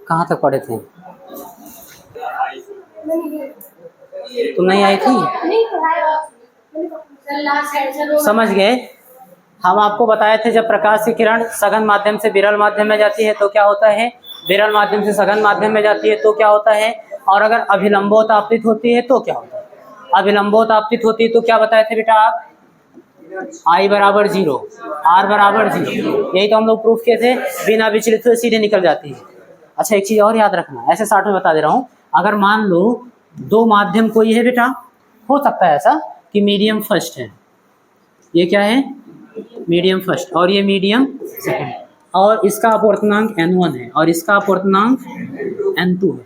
कहाँ तक पढ़े थे? तुम नहीं आई थी? समझ गए। हम आपको बताए थे जब प्रकाश की किरण सघन माध्यम से विरल माध्यम में जाती है तो क्या होता है, विरल माध्यम से सघन माध्यम में जाती है तो क्या होता है, और अगर अभिलंबोत्तापित होती है तो क्या होता है। अभिलंबोत्तापित होती है तो क्या बताए थे बेटा आप? I बराबर 0, R बराबर 0, यही तो हम लोग प्रूफ किए थे। बिना विचलित हुए सीधे निकल जाती है। अच्छा एक चीज और याद रखना, ऐसे शॉर्ट में बता दे रहा हूँ, अगर मान लो दो माध्यम कोई है बेटा, हो सकता है ऐसा कि मीडियम फर्स्ट है, ये क्या है मीडियम फर्स्ट, और ये मीडियम सेकंड, और इसका अपवर्तनांक n1 है और इसका अपवर्तनांक n2 है,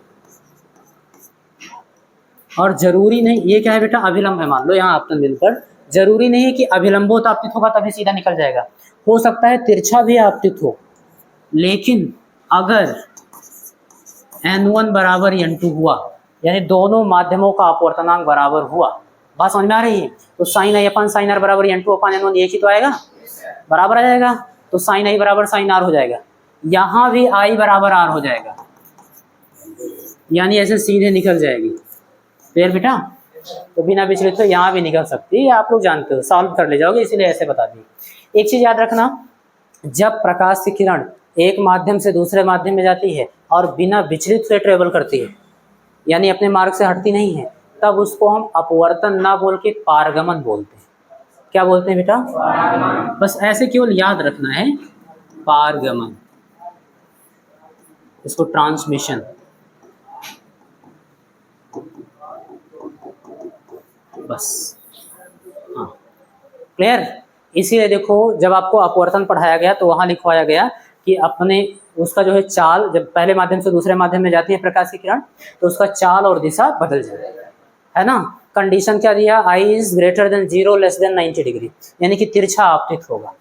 और जरूरी नहीं, ये क्या है बेटा अभिलंब है, मान लो यहाँ आपतन बिंदु पर, जरूरी नहीं है कि अभिलंबोत्तापित होगा तभी सीधा निकल जाएगा, हो सकता है तिरछा भी आपतित हो, लेकिन अगर n1 बराबर n2 हुआ, यानी दोनों माध्यमों का अपवर्तनांक बराबर हुआ, बात समझ में आ रही है, तो sine I upon sine R बराबर n2 अपन n1 एक ही तो आएगा, बराबर आ जाएगा, तो साइन आई बराबर साइन आर हो जाएगा, यहाँ भी आई बराबर आर हो जाएगा, यानी ऐसे सीधे निकल जाएगी। फिर बेटा तो बिना विचलित तो यहाँ भी निकल सकती है, आप लोग जानते हो, सॉल्व कर ले जाओगे, इसीलिए ऐसे बता दी। एक चीज याद रखना, जब प्रकाश की किरण एक माध्यम से दूसरे माध्यम में जाती है और बिना विचलित हुए ट्रेवल करती है, यानी अपने मार्ग से हटती नहीं है, तब उसको हम अपवर्तन ना बोल के पारगमन बोलते हैं। क्या बोलते हैं बेटा? बस ऐसे केवल याद रखना है, पारगमन, इसको ट्रांसमिशन, बस। हाँ क्लियर। इसीलिए देखो जब आपको अपवर्तन पढ़ाया गया तो वहां लिखवाया गया कि अपने उसका जो है चाल, जब पहले माध्यम से दूसरे माध्यम में जाती है प्रकाश की किरण तो उसका चाल और दिशा बदल जाए, है ना। कंडीशन क्या दिया, I is greater than 0 less than 90 degree, यानी कि तिरछा आपतित होगा,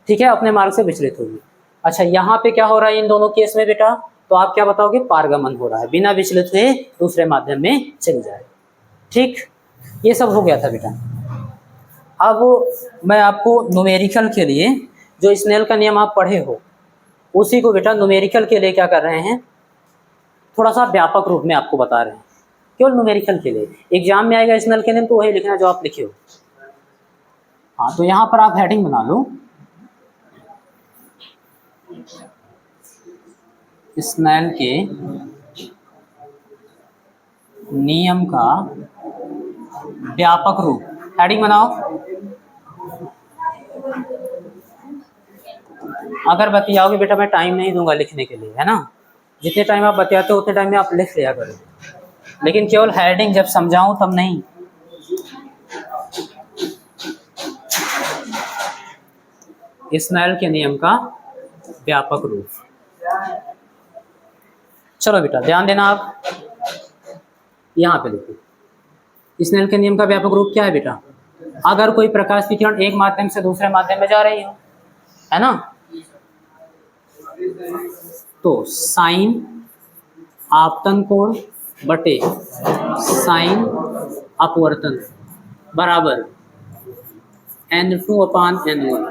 ठीक है, अपने मार्ग से विचलित होगी। अच्छा यहाँ पे क्या हो रहा है इन दोनों केस में बेटा, तो आप क्या बताओगे, पारगमन हो रहा है, बिना विचलित हुए दूसरे माध्यम में चली जाए। ठीक, ये सब हो गया था बेटा। अब मैं आपको न्यूमेरिकल के लिए जो स्नेल का नियम आप पढ़े हो उसी को बेटा न्यूमेरिकल के लिए क्या कर रहे हैं, थोड़ा सा व्यापक रूप में आपको बता रहे हैं, केवल न्यूमेरिकल के लिए। एग्जाम में आएगा स्नेल के नियम तो वही लिखना जो आप लिखे हो। हाँ तो यहाँ पर आप हेडिंग बना लो, स्नेल के नियम का व्यापक रूप, हेडिंग बनाओ। अगर बतियाओगे बेटा मैं टाइम नहीं दूंगा लिखने के लिए, है ना, जितने टाइम आप बतियाते हो उतने टाइम में आप लिख लिया करो, लेकिन केवल हेडिंग जब समझाऊं तब नहीं। स्नेल के नियम का व्यापक रूप, चलो बेटा ध्यान देना आप, यहाँ पे देखो स्नेल के नियम का व्यापक रूप क्या है बेटा, अगर कोई प्रकाश की किरण एक माध्यम से दूसरे माध्यम में जा रही हो, है ना, तो साइन आपतन कोण बटे साइन अपवर्तन बराबर n2/n1,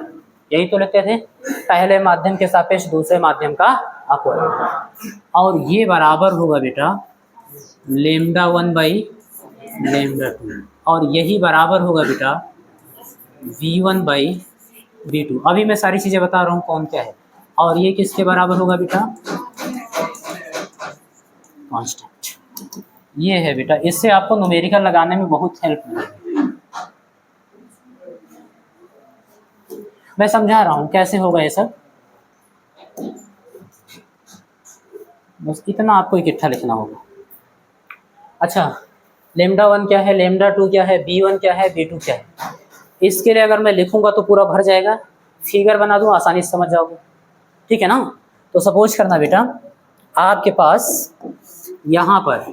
यही तो लिखते थे, पहले माध्यम के सापेक्ष दूसरे माध्यम का अपवर्तन, और ये बराबर होगा बेटा λ1/λ2, और यही बराबर होगा बेटा v1/v2। अभी मैं सारी चीजें बता रहा हूँ कौन क्या है, और ये किसके बराबर होगा बेटा, कांस्टेंट। ये है बेटा, इससे आपको न्यूमेरिकल लगाने में बहुत हेल्प मिलेगी। मैं समझा रहा हूँ कैसे होगा ये सब, बस इतना आपको इकट्ठा लिखना होगा। अच्छा λ1 क्या है, λ2 क्या है, b1 क्या है, b2 क्या है, इसके लिए अगर मैं लिखूंगा तो पूरा भर जाएगा, फिगर बना दूं आसानी से समझ जाओगे, ठीक है ना। तो सपोज करना बेटा आपके पास यहाँ पर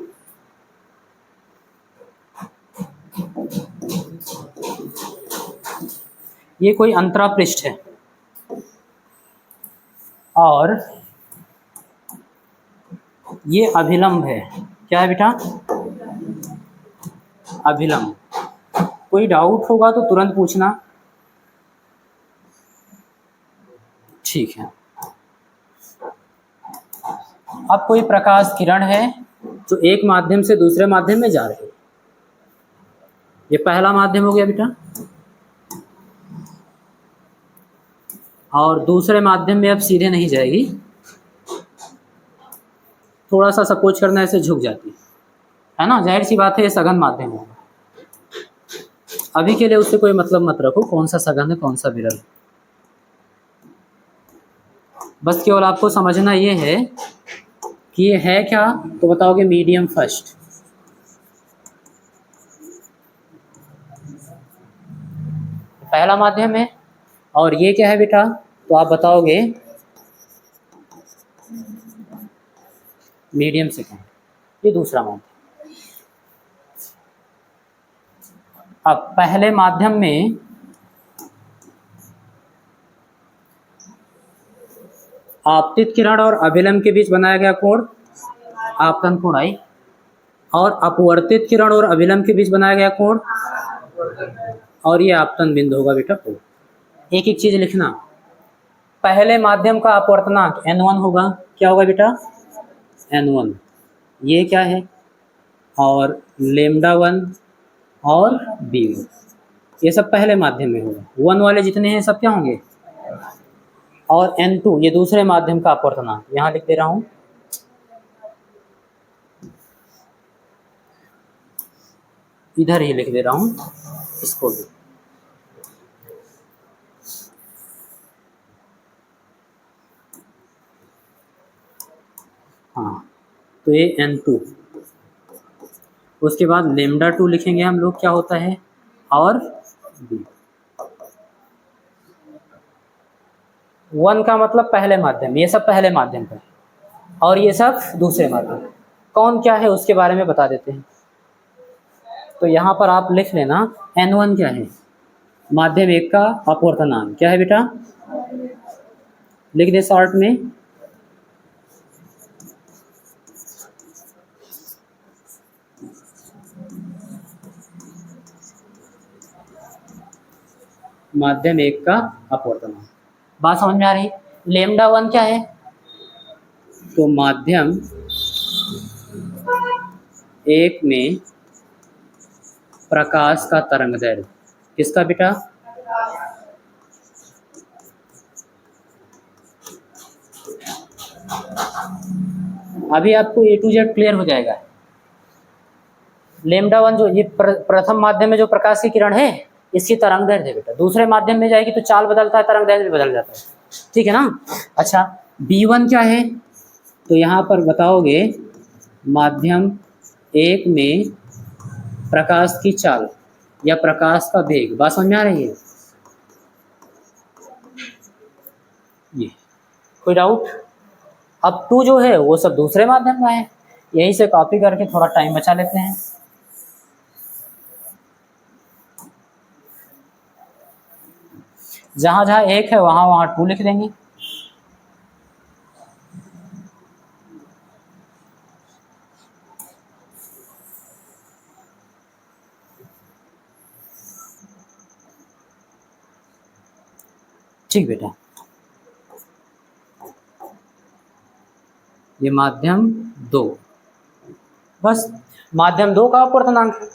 ये कोई अंतरा पृष्ठ है और ये अभिलंब है, क्या है बेटा, अभिलंब। कोई डाउट होगा तो तुरंत पूछना, ठीक है। अब कोई प्रकाश किरण है जो एक माध्यम से दूसरे माध्यम में जा रही है। ये पहला माध्यम हो गया बेटा, और दूसरे माध्यम में अब सीधे नहीं जाएगी, थोड़ा सा सपोज करना ऐसे झुक जाती है ना, जाहिर सी बात है ये सघन माध्यम होगा। अभी के लिए उससे कोई मतलब मत रखो कौन सा सघन है कौन सा विरल। बस केवल आपको समझना ये है कि ये है क्या, तो बताओगे मीडियम फर्स्ट। पहला माध्यम है, और ये क्या है बेटा, तो आप बताओगे मीडियम सेकेंड, ये दूसरा माध्यम। अब पहले माध्यम में आपतित किरण और अभिलंब के बीच बनाया गया कोण आपतन कोण आई, और अपवर्तित किरण और अभिलंब के बीच बनाया गया कोण, और ये आपतन बिंदु होगा बेटा कोण। एक एक चीज लिखना, पहले माध्यम का अपवर्तनांक n1 होगा, क्या होगा बेटा n1, ये क्या है, और λ1 और b1, ये सब पहले माध्यम में होगा। 1 वाले जितने हैं सब क्या होंगे, और n2 ये दूसरे माध्यम का अपवर्तनांक, यहाँ लिख दे रहा हूँ, इधर ही लिख दे रहा हूँ इसको भी। हाँ, तो ये n2, उसके बाद λ2 लिखेंगे हम लोग, क्या होता है, और b। 1 का मतलब पहले माध्यम, ये सब पहले माध्यम का, और ये सब दूसरे माध्यम। कौन क्या है उसके बारे में बता देते हैं। तो यहाँ पर आप लिख लेना n1 क्या है, माध्यम एक का अपवर्तनांक क्या है बेटा, लिख दे शॉर्ट में, माध्यम एक का अपवर्तनांक। बात समझ में आ रही। λ1 क्या है, तो माध्यम एक में प्रकाश का तरंग दैर्घ्य, किसका बेटा, अभी आपको A to Z क्लियर हो जाएगा। λ1 जो ये प्रथम माध्यम में जो प्रकाश की किरण है इसकी तरंग दैर्घ्य बेटा, दूसरे माध्यम में जाएगी तो चाल बदलता है, तरंग दैर्घ्य बदल जाता है, ठीक है ना। अच्छा b1 क्या है, तो यहाँ पर बताओगे माध्यम एक में प्रकाश की चाल या प्रकाश का वेग। बात समझ में आ रही है, ये कोई डाउट। अब 2 जो है वो सब दूसरे माध्यम का है, यहीं से कॉपी करके थोड़ा टाइम बचा लेते हैं। जहां जहां एक है वहां वहां 2 लिख देंगे। ठीक बेटा, ये माध्यम 2, बस माध्यम 2 का अपवर्तनांक है,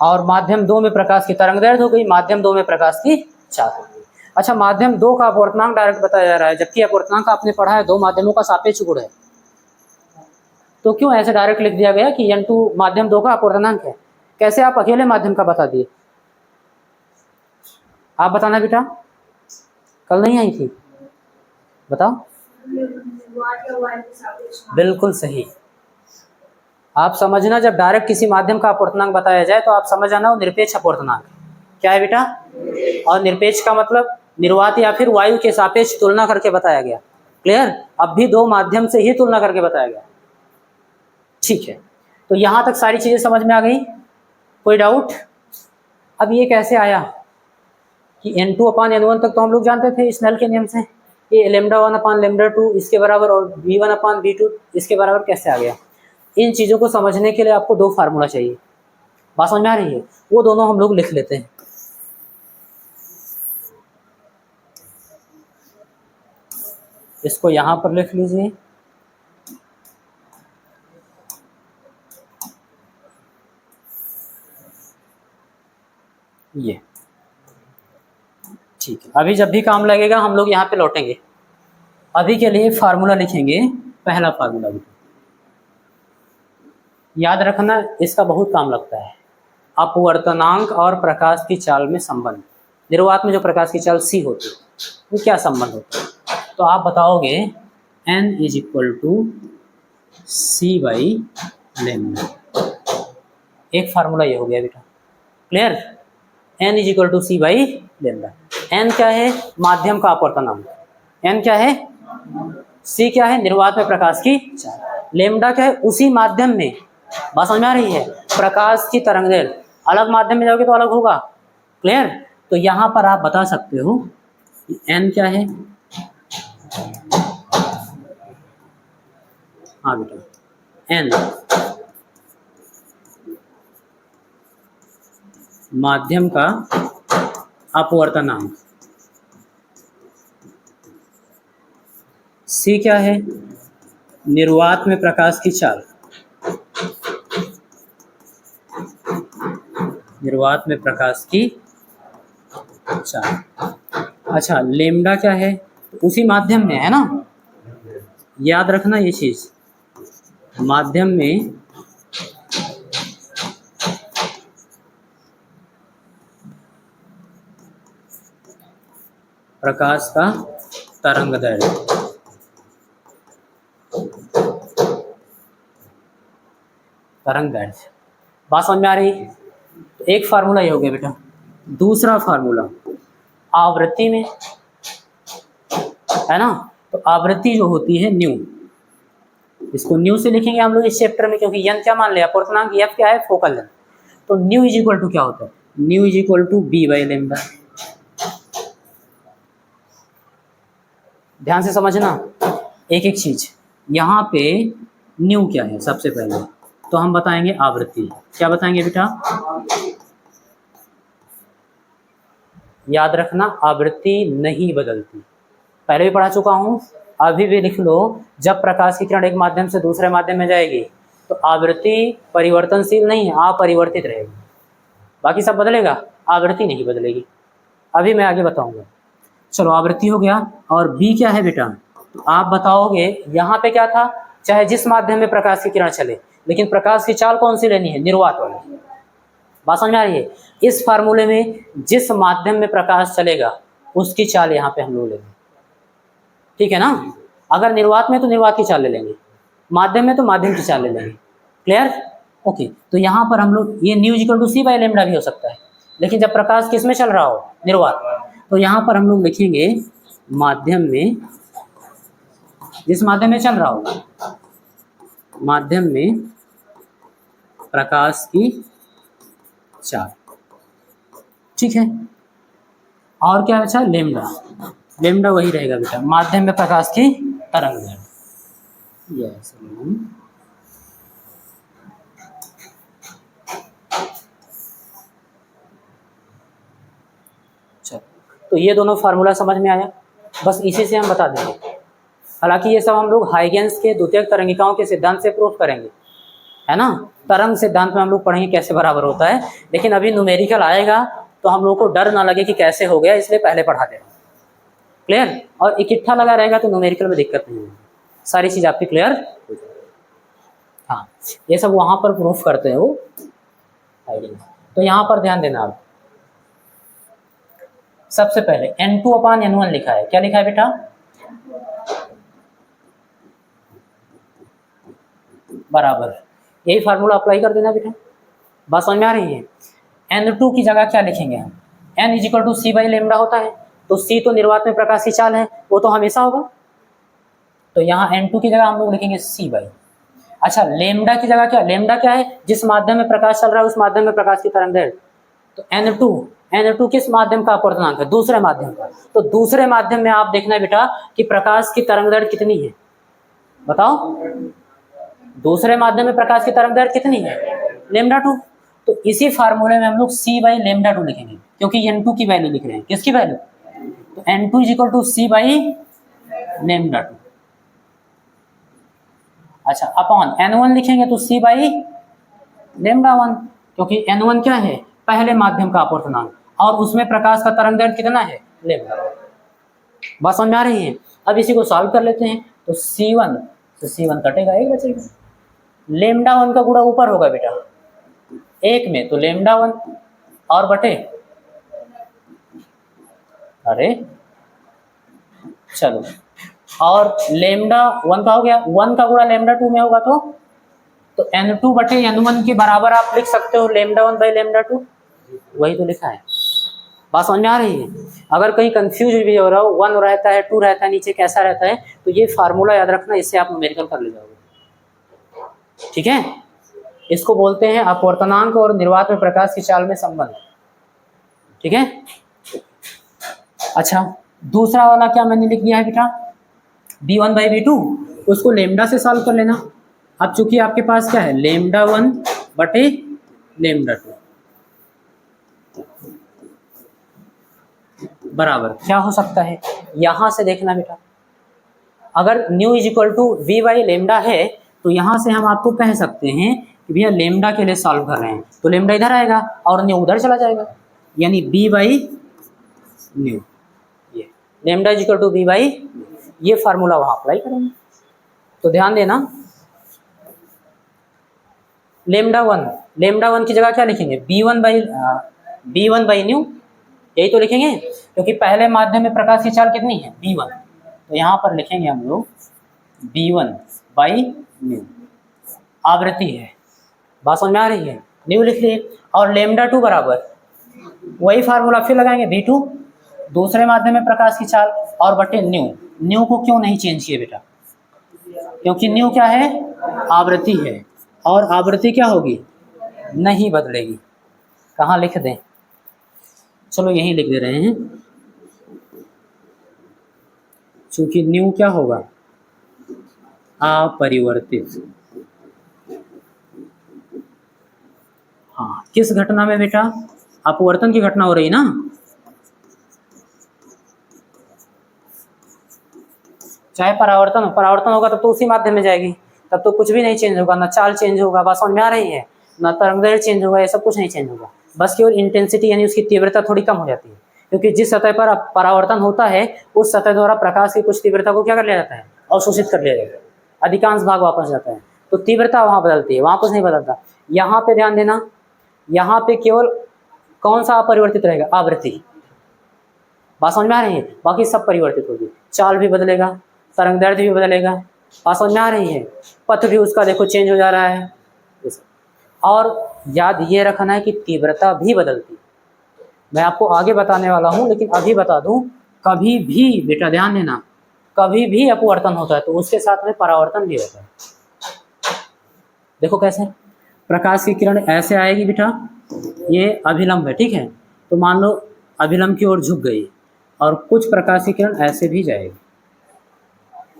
और माध्यम 2 में प्रकाश की तरंग दैर्घ्य हो गई, माध्यम 2 में प्रकाश की चाल हो गई। अच्छा माध्यम 2 का अपवर्तनांक डायरेक्ट बताया जा रहा है, जबकि अपवर्तनांक आपने पढ़ा है दो माध्यमों का सापेक्ष गुण है, तो क्यों ऐसे डायरेक्ट लिख दिया गया कि n2 माध्यम 2 का अपवर्तनांक है। कैसे आप अकेले माध्यम का बता दिए, आप बताना बेटा, कल नहीं आई थी, बताओ। बिल्कुल सही, आप समझना जब डायरेक्ट किसी माध्यम का अपवर्तनांक बताया जाए तो आप समझ आना वो निरपेक्ष अपवर्तनांक क्या है बेटा, और निरपेक्ष का मतलब निर्वात या फिर वायु के सापेक्ष तुलना करके बताया गया। क्लियर, अब भी दो माध्यम से ही तुलना करके बताया गया, ठीक है। तो यहाँ तक सारी चीजें समझ में आ गई, कोई डाउट। अब ये कैसे आया कि n2/n1 तक तो हम लोग जानते थे स्नेल के नियम से, ये λ1/λ2 इसके बराबर और v1/v2 इसके बराबर कैसे आ गया। इन चीज़ों को समझने के लिए आपको दो फार्मूला चाहिए, बात समझ में आ रही है, वो दोनों हम लोग लिख लेते हैं। इसको यहाँ पर लिख लीजिए, ये ठीक है। अभी जब भी काम लगेगा हम लोग यहाँ पे लौटेंगे। अभी के लिए फार्मूला लिखेंगे, पहला फार्मूला भी याद रखना, इसका बहुत काम लगता है। अपवर्तनांक और प्रकाश की चाल में संबंध। निर्वात में जो प्रकाश की चाल c होती है वो क्या संबंध होता है, तो आप बताओगे n is equal to C by lambda. एक फार्मूला ये हो गया बेटा, clear. n is equal to C by lambda. n क्या है, माध्यम का अपवर्तनांक। n क्या है, c क्या है, निर्वात में प्रकाश की चाल। लेम्डा क्या है, उसी माध्यम में, बात समझ में आ रही है, प्रकाश की तरंगदैर्घ्य। अलग माध्यम में जाओगे तो अलग होगा, क्लियर। तो यहाँ पर आप बता सकते हो n क्या है, हाँ बेटा n माध्यम का अपवर्तनांक, c क्या है, निर्वात में प्रकाश की चाल। निर्वात में प्रकाश की चाल। अच्छा, लेम्डा क्या है, उसी माध्यम में है ना, याद रखना ये चीज, माध्यम में प्रकाश का तरंगदैर्घ्य। तरंगदैर्घ्य, बात समझ में आ रही। तो एक फार्मूला ये हो गया बेटा। दूसरा फार्मूला आवृत्ति में है ना, तो आवृत्ति जो होती है न्यू, इसको न्यू से लिखेंगे हम लोग इस चैप्टर में, क्योंकि n क्या मान लिया, अपवर्तनांक, f क्या है, फोकल लेंथ। तो न्यू इज इक्वल टू क्या होता है, nu is equal to B by lambda. ध्यान से समझना एक एक चीज। यहाँ पे न्यू क्या है, सबसे पहले तो हम बताएंगे आवृत्ति। क्या बताएंगे बेटा, याद रखना आवृत्ति नहीं बदलती, पहले भी पढ़ा चुका हूँ, अभी भी लिख लो। जब प्रकाश की किरण एक माध्यम से दूसरे माध्यम में जाएगी तो आवृत्ति परिवर्तनशील नहीं है, अपरिवर्तित रहेगी। बाकी सब बदलेगा, आवृत्ति नहीं बदलेगी। अभी मैं आगे बताऊंगा। चलो, आवृत्ति हो गया। और बी क्या है बेटा, तो आप बताओगे यहाँ पे क्या था, चाहे जिस माध्यम में प्रकाश की किरण चले, लेकिन प्रकाश की चाल कौन सी लेनी है, निर्वात वाली। बात समझ में आ रही है। इस फार्मूले में जिस माध्यम में प्रकाश चलेगा उसकी चाल यहाँ पे हम लोग लेंगे, ठीक है ना। अगर निर्वात में तो निर्वात की चाल ले लेंगे, माध्यम में तो माध्यम की चाल ले लेंगे, क्लियर, ओके। तो यहाँ पर हम लोग ये nu equal to C by lambda भी हो सकता है, लेकिन जब प्रकाश किस में चल रहा हो, निर्वात, तो यहाँ पर हम लोग लिखेंगे माध्यम में, जिस माध्यम में चल रहा हो, माध्यम में प्रकाश की चाल, ठीक है। और क्या बचा, लेम्डा। लेम्डा वही रहेगा बेटा, माध्यम में प्रकाश की तरंगदैर्घ्य। यस, चलो, तो ये दोनों फार्मूला समझ में आया, बस इसी से हम बता देंगे। हालांकि ये सब हम लोग हाइगेंस के द्वितीयक तरंगिकाओं के सिद्धांत से प्रूफ करेंगे, है ना। तरंग सिद्धांत में हम लोग पढ़ेंगे कैसे बराबर होता है, लेकिन अभी न्यूमेरिकल आएगा तो हम लोग को डर ना लगे कि कैसे हो गया, इसलिए पहले पढ़ा दे रहा हूँ, क्लियर। और इकट्ठा लगा रहेगा तो न्यूमेरिकल में दिक्कत नहीं होगी, सारी चीज़ आपकी क्लियर हो जाएगी। हाँ, ये सब वहाँ पर प्रूफ करते हो। तो यहाँ पर ध्यान देना आप, सबसे पहले N2/N1 लिखा है, क्या लिखा है बेटा, बराबर, यही फार्मूला अप्लाई कर देना बेटा। बात समझ में आ रही है। N2 की जगह क्या लिखेंगे हम, N is equal to C by lambda होता है, तो C तो निर्वात में प्रकाश की चाल है, वो तो हमेशा होगा, तो यहाँ N2 की जगह हम लोग लिखेंगे सी बाई। अच्छा, लेम्डा की जगह क्या, लेम्डा क्या है, जिस माध्यम में प्रकाश चल रहा है उस माध्यम में प्रकाश की तरंगदैर्घ्य, तो N2 किस माध्यम का अपवर्तनांक है, दूसरे माध्यम का। तो दूसरे माध्यम में आप देखना बेटा कि प्रकाश की तरंगदैर्घ्य कितनी है, बताओ, दूसरे माध्यम में प्रकाश की तरंगदैर्घ्य कितनी है, λ2। तो इसी फार्मूले में हम लोग c बाई λ2 लिखेंगे, क्योंकि N2 की वैल्यू लिख रहे हैं, किसकी वैल्यू, तो N2 is equal to C by λ2। अच्छा, अपॉन N1 लिखेंगे तो c बाई λ1, क्योंकि N1 क्या है, पहले माध्यम का अपवर्तनांक, और उसमें प्रकाश का तरंग दैर्ध्य कितना है, लेम्डा। बात समझ में आ रही है। अब इसी को सॉल्व कर लेते हैं। तो C1 तो C1 कटेगा, एक बचेगा। लेम्डा 1 का गुणा ऊपर होगा बेटा एक में, तो लेम्डा 1 और बटे, अरे चलो, और लेम्डा 1 का हो गया, 1 का गुणा लेम्डा 2 में होगा तो N2 बटे N1 के बराबर आप लिख सकते हो लेम्डा 1 बाई लेम्डा 2, वही तो लिखा है। बात समझ में आ रही है। अगर कहीं कंफ्यूज भी हो रहा हो, 1 रहता है 2 रहता है नीचे कैसा रहता है, तो ये फार्मूला याद रखना, इससे आप न्यूमेरिकल कर ले जाओगे। ठीक है, इसको बोलते हैं अपवर्तनांक और निर्वात में प्रकाश की चाल में संबंध। ठीक है, अच्छा दूसरा वाला क्या मैंने लिख दिया है बेटा, B1 बाई B2, उसको लेम्डा से सॉल्व कर लेना। अब चूंकि आपके पास क्या है, लेम्डा 1 बटे लेम्डा 2 बराबर क्या हो सकता है, यहां से देखना बेटा, अगर nu is equal to V by lambda है तो यहां से हम आपको कह सकते हैं कि भैया लेम्डा के लिए सॉल्व कर रहे हैं, तो लेम्डा इधर आएगा और न्यू उधर चला जाएगा, यानी B बाई न्यू, ये lambda is equal to B by, ये फार्मूला वहां अप्लाई करेंगे। तो ध्यान देना, लेम्डा 1 की जगह क्या लिखेंगे, B1 बाई न्यू, यही तो लिखेंगे, क्योंकि पहले माध्यम में प्रकाश की चाल कितनी है, B1, तो यहाँ पर लिखेंगे हम लोग B1 बाई न्यू, आवृत्ति है। बात समझ में आ रही है, न्यू लिख लिए, और लेम्डा 2 बराबर वही फार्मूला फिर लगाएंगे, B2 दूसरे माध्यम में प्रकाश की चाल और बटे न्यू को क्यों नहीं चेंज किए बेटा, क्योंकि न्यू क्या है, आवृत्ति है, और आवृत्ति क्या होगी, नहीं बदलेगी। कहाँ लिख दें, चलो यहीं लिख दे रहे हैं, क्योंकि न्यू क्या होगा, अपरिवर्तित। हाँ, किस घटना में बेटा, अपवर्तन की घटना हो रही ना, चाहे परावर्तन होगा तब तो उसी माध्यम में जाएगी, तब तो कुछ भी नहीं चेंज होगा, ना चाल चेंज होगा, बात समझ में आ रही है, ना तरंगदैर्ध्य चेंज होगा, ये सब कुछ नहीं चेंज होगा, बस केवल इंटेंसिटी यानी उसकी तीव्रता थोड़ी कम हो जाती है, क्योंकि जिस सतह पर परावर्तन होता है उस सतह द्वारा प्रकाश की कुछ तीव्रता को क्या कर लिया जाता है, अवशोषित कर लिया जाता है, अधिकांश भाग वापस जाता है, तो तीव्रता वहाँ बदलती है, वहाँ कुछ नहीं बदलता। यहाँ पे ध्यान देना, यहाँ पे केवल कौन सा अपरिवर्तित रहेगा, आवृत्ति। बात समझ में आ रही है, बाकी सब परिवर्तित होगी, चाल भी बदलेगा, तरंगदैर्ध्य भी बदलेगा, बात समझ में आ रही है, पथ भी उसका देखो चेंज हो जा रहा है। और याद ये रखना है कि तीव्रता भी बदलती है, मैं आपको आगे बताने वाला हूँ, लेकिन अभी बता दूं, कभी भी बेटा ध्यान देना, कभी भी अपवर्तन होता है तो उसके साथ में परावर्तन भी होता है। देखो कैसे, प्रकाश की किरण ऐसे आएगी बेटा, ये अभिलंब है, ठीक है, तो मान लो अभिलंब की ओर झुक गई, और कुछ प्रकाश की किरण ऐसे भी जाएगी,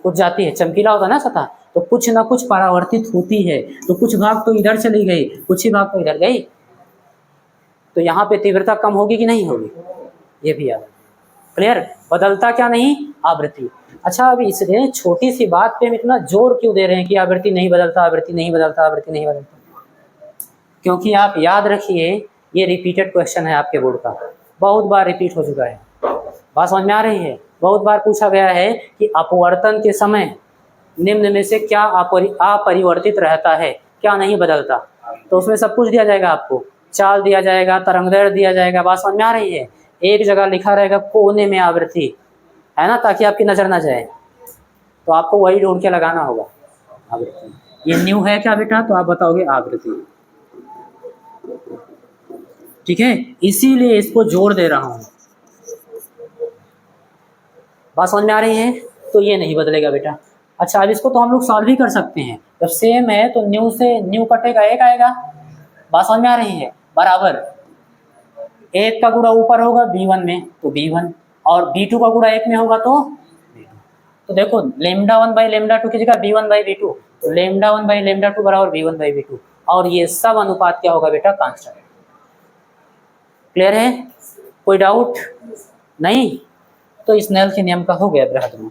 कुछ जाती है, चमकीला होता है ना सतह, तो कुछ ना कुछ परावर्तित होती है, तो कुछ भाग तो इधर चली गई, कुछ ही भाग तो इधर गई, तो यहाँ पे तीव्रता कम होगी कि नहीं होगी, ये भी याद, क्लियर, बदलता क्या नहीं, आवृत्ति। अच्छा, अभी इसलिए छोटी सी बात पे हम इतना जोर क्यों दे रहे हैं कि आवृत्ति नहीं बदलता, आवृत्ति नहीं बदलता, आवृत्ति नहीं बदलता, क्योंकि आप याद रखिए ये रिपीटेड क्वेश्चन है आपके बोर्ड का, बहुत बार रिपीट हो चुका है, बात समझ में आ रही है, बहुत बार पूछा गया है कि अपवर्तन के समय निम्न में से क्या अपरिवर्तित रहता है, क्या नहीं बदलता, तो उसमें सब कुछ दिया जाएगा आपको, चाल दिया जाएगा, तरंगदैर्ध्य दिया जाएगा, बात समझ में आ रही है, एक जगह लिखा रहेगा कोने में आवृत्ति, है ना, ताकि आपकी नजर ना जाए, तो आपको वही ढूंढ के लगाना होगा, आवृत्ति। ये न्यू है क्या बेटा, तो आप बताओगे आवृत्ति, ठीक है, इसीलिए इसको जोड़ दे रहा हूं, बात समझ में आ रही है, तो ये नहीं बदलेगा बेटा। अच्छा, अब इसको तो हम लोग सॉल्व ही कर सकते हैं, जब सेम है तो न्यू से न्यू कटेगा, एक आएगा, बात समझ में आ रही है, बराबर एक का गुणा ऊपर होगा B1 में तो B1, और B2 का गुणा एक में होगा तो B2, तो देखो लेम्डा 1 बाई लेम्डा 2 की जगह B1 बाई B2, तो लेम्डा 1 बाई लेम्डा 2 बराबर B1 बाई B2, और ये सब अनुपात क्या होगा बेटा, कांस्टेंट। क्लियर है, कोई डाउट नहीं, तो स्नेल के नियम का हो गया बृहद।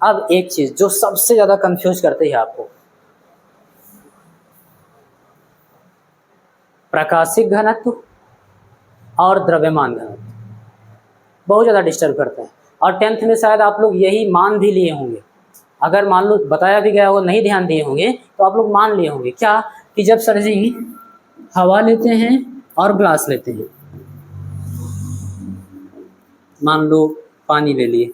अब एक चीज जो सबसे ज्यादा कंफ्यूज करती है आपको, प्रकाशिक घनत्व और द्रव्यमान घनत्व बहुत ज़्यादा डिस्टर्ब करते हैं। और 10th में शायद आप लोग यही मान भी लिए होंगे, अगर मान लो बताया भी गया हो नहीं ध्यान दिए होंगे तो आप लोग मान लिए होंगे क्या, कि जब सर जी हवा लेते हैं और ग्लास लेते हैं, मान लो पानी ले लिए,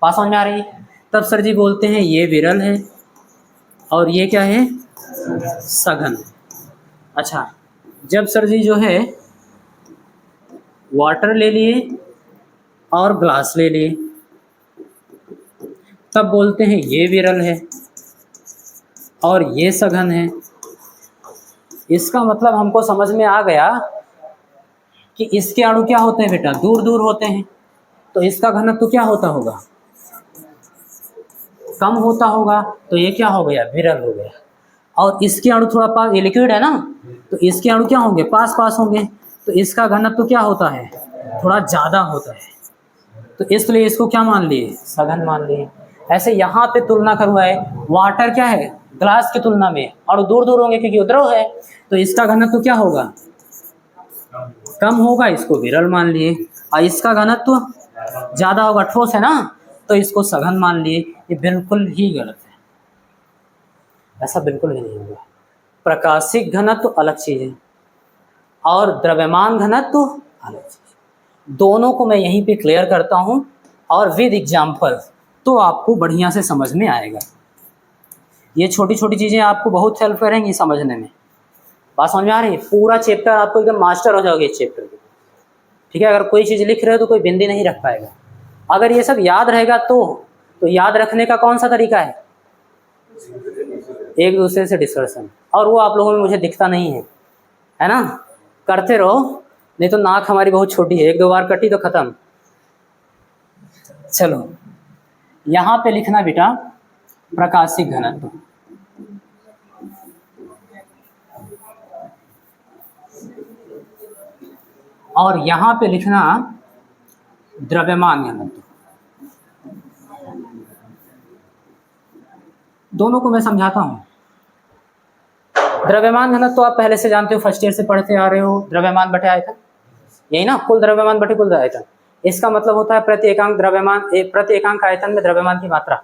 पास समझ में आ रही है, तब सर जी बोलते हैं ये विरल है और ये क्या है, सघन। अच्छा, जब सर जी जो है वाटर ले लिए और ग्लास ले लिए, तब बोलते हैं ये विरल है और ये सघन है। इसका मतलब हमको समझ में आ गया कि इसके अणु क्या होते हैं बेटा, दूर दूर होते हैं, तो इसका घनत्व तो क्या होता होगा, कम होता होगा, तो ये क्या हो गया, विरल हो गया। और इसके अणु थोड़ा पास, ये लिक्विड है ना, तो इसके अणु क्या होंगे, पास पास होंगे, तो इसका घनत्व तो क्या होता है, थोड़ा ज़्यादा होता है, तो इसलिए इसको क्या मान लिए, सघन मान लिए। ऐसे यहाँ पे तुलना करवाए, वाटर क्या है ग्लास की तुलना में, और दूर दूर होंगे क्योंकि द्रव है, तो इसका घनत्व क्या होगा, कम होगा, इसको विरल मान लिए। और इसका घनत्व ज़्यादा होगा, ठोस है ना, तो इसको सघन मान लिए। ये बिल्कुल ही गलत है, ऐसा बिल्कुल भी नहीं होगा। प्रकाशिक घनत्व अलग चीज़ है और द्रव्यमान घनत्व अलग चीज़, दोनों को मैं यहीं पे क्लियर करता हूँ और विद एग्जाम्पल, तो आपको बढ़िया से समझ में आएगा। ये छोटी छोटी चीज़ें आपको बहुत हेल्प करेंगी समझने में। बात समझ में आ रही है, पूरा चैप्टर आपको एकदम मास्टर हो जाओगे इस चैप्टर के, ठीक है। अगर कोई चीज़ लिख रहे हो तो कोई बिंदी नहीं रख पाएगा। अगर ये सब याद रहेगा तो याद रखने का कौन सा तरीका है, एक दूसरे से डिस्कशन, और वो आप लोगों में मुझे दिखता नहीं है ना, करते रहो, नहीं तो नाक हमारी बहुत छोटी है, एक दो बार कटी तो खत्म। चलो यहाँ पे लिखना बेटा प्रकाशिक घनत्व, और यहाँ पे लिखना द्रव्यमान घनत्व। दोनों को मैं समझाता हूँ। द्रव्यमान घनत्व तो आप पहले से जानते हो, फर्स्ट ईयर से पढ़ते आ रहे हो, द्रव्यमान बटे आयतन, यही ना, कुल द्रव्यमान बटे कुल आयतन। इसका मतलब होता है प्रति एकांक द्रव्यमान, प्रति एकांक आयतन में द्रव्यमान की मात्रा,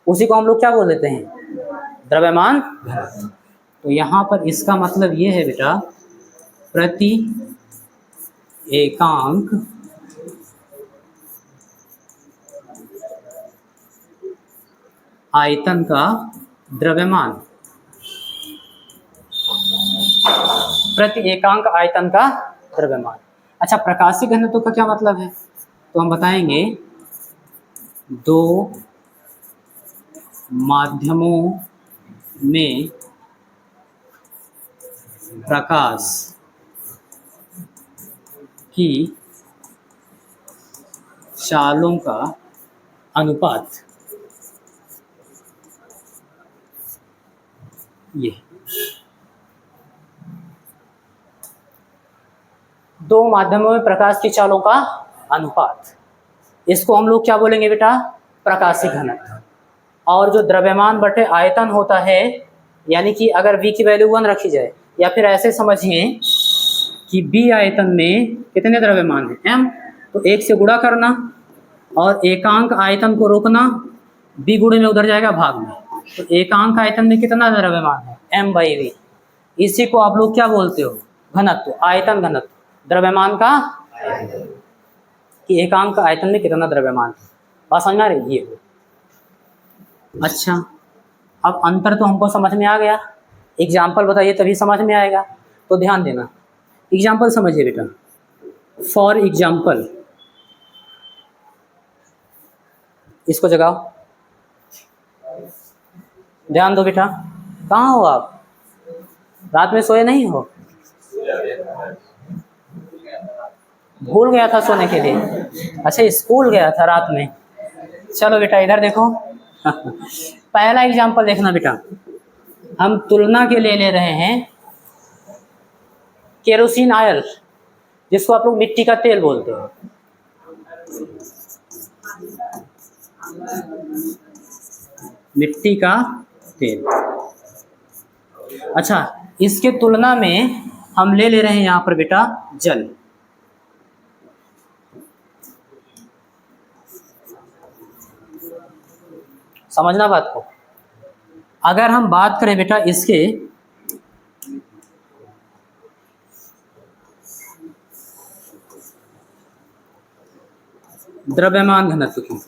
उसी को हम लोग क्या बोल देते हैं, द्रव्यमान घनत्व। तो यहाँ पर इसका मतलब ये है बेटा, प्रति एकांक आयतन का द्रव्यमान, प्रति एकांक आयतन का द्रव्यमान। अच्छा, प्रकाशिक घनत्व का क्या मतलब है, तो हम बताएंगे दो माध्यमों में प्रकाश की चालों का अनुपात, ये दो माध्यमों में प्रकाश की चालों का अनुपात, इसको हम लोग क्या बोलेंगे बेटा, प्रकाशिक घनत्व। और जो द्रव्यमान बटे आयतन होता है, यानी कि अगर V की वैल्यू 1 रखी जाए, या फिर ऐसे समझिए कि B आयतन में कितने द्रव्यमान है, M, तो 1 से गुणा करना और एकांक आयतन को रोकना, B गुणे में उधर जाएगा भाग में, तो एकांक आयतन में कितना द्रव्यमान है, M/V। इसी को आप लोग क्या बोलते हो, घनत्व, आयतन घनत्व, द्रव्यमान का कि एकांक आयतन में कितना द्रव्यमान है। बात समझ में आ रही है, ये। अच्छा, अब अंतर तो हमको समझ में आ गया, एग्जाम्पल बताइए तभी समझ में आएगा, तो ध्यान देना। एग्जाम्पल समझिए बेटा, फॉर एग्जाम्पल, इसको जगाओ, ध्यान दो बेटा। कहाँ हो आप, रात में सोए नहीं हो, भूल गया था सोने के लिए, अच्छा स्कूल गया था रात में। चलो बेटा इधर देखो पहला एग्जाम्पल देखना बेटा, हम तुलना के लिए ले रहे हैं केरोसिन ऑयल, जिसको आप लोग मिट्टी का तेल बोलते हो। मिट्टी का तेल। अच्छा, इसके तुलना में हम ले रहे हैं यहाँ पर बेटा जल। समझना बात को। अगर हम बात करें बेटा इसके द्रव्यमान घनत्व की,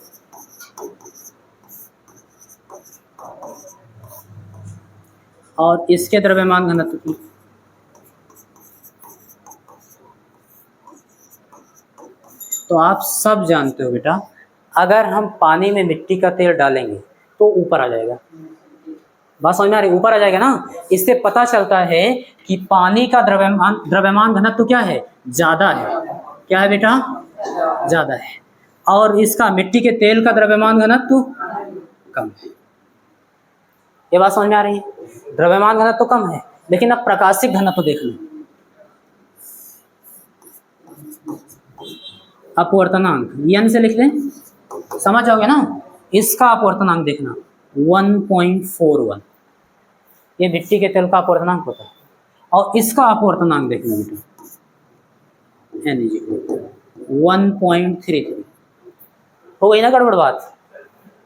और इसके द्रव्यमान घनत्व की, तो आप सब जानते हो बेटा, अगर हम पानी में मिट्टी का तेल डालेंगे तो ऊपर आ जाएगा। बात समझ में आ रही? ऊपर आ जाएगा ना। इससे पता चलता है कि पानी का द्रव्यमान घनत्व क्या है? ज़्यादा है। क्या है बेटा? ज़्यादा है। और इसका मिट्टी के तेल का द्रव्यमान घनत्व कम है। ये बात समझ में आ रही है? द्रव्यमान घनत्व तो कम है, लेकिन अब प्रकाशिक घनत्व देख लो। अपवर्तनांक n से लिख दें, समझ जाओगे ना। इसका अपवर्तनांक देखना 1.41, ये मिट्टी के तेल का अपवर्तनांक होता है। और इसका अपवर्तनांक देखना बेटा n 1.33। हो गई ना गड़बड़ बात।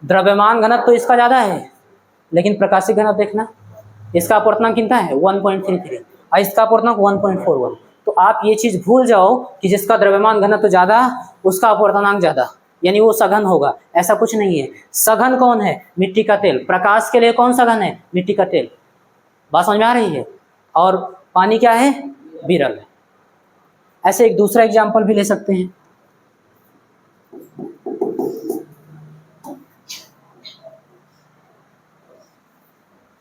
द्रव्यमान घनत्व तो इसका ज़्यादा है, लेकिन प्रकाशिक घनत्व देखना, इसका अपवर्तनांक कितना है? 1.33 और इसका अपवर्तनांक 1.41। तो आप ये चीज़ भूल जाओ कि जिसका द्रव्यमान घनत्व ज़्यादा उसका अपवर्तनांक ज़्यादा, यानी वो सघन होगा। ऐसा कुछ नहीं है। सघन कौन है? मिट्टी का तेल। प्रकाश के लिए कौन सघन है? मिट्टी का तेल। बात समझ में आ रही है? और पानी क्या है? विरल है। ऐसे एक दूसरा एग्जाम्पल भी ले सकते हैं।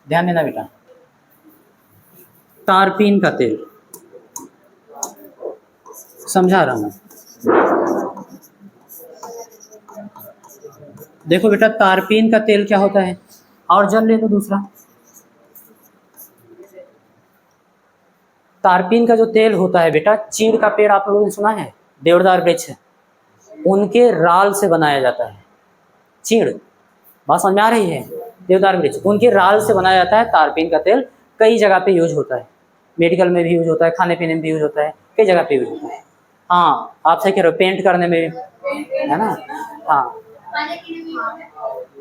ध्यान देना बेटा, तारपीन का तेल समझा रहा हूं। देखो बेटा, तारपीन का तेल क्या होता है? और जल ले लो दूसरा। तारपीन का जो तेल होता है बेटा, चीड़ का पेड़ आप लोगों ने सुना है? देवदार वृक्ष, उनके राल से बनाया जाता है। चीड़, बात समझ में आ रही है? देवदार वृक्ष, उनके राल से बनाया जाता है तारपीन का तेल। कई जगह पे यूज होता है, मेडिकल में भी यूज होता है, खाने पीने में भी यूज होता है, कई जगह पे यूज होता है। हाँ, आपसे कह रहे हो पेंट करने में, है ना? हाँ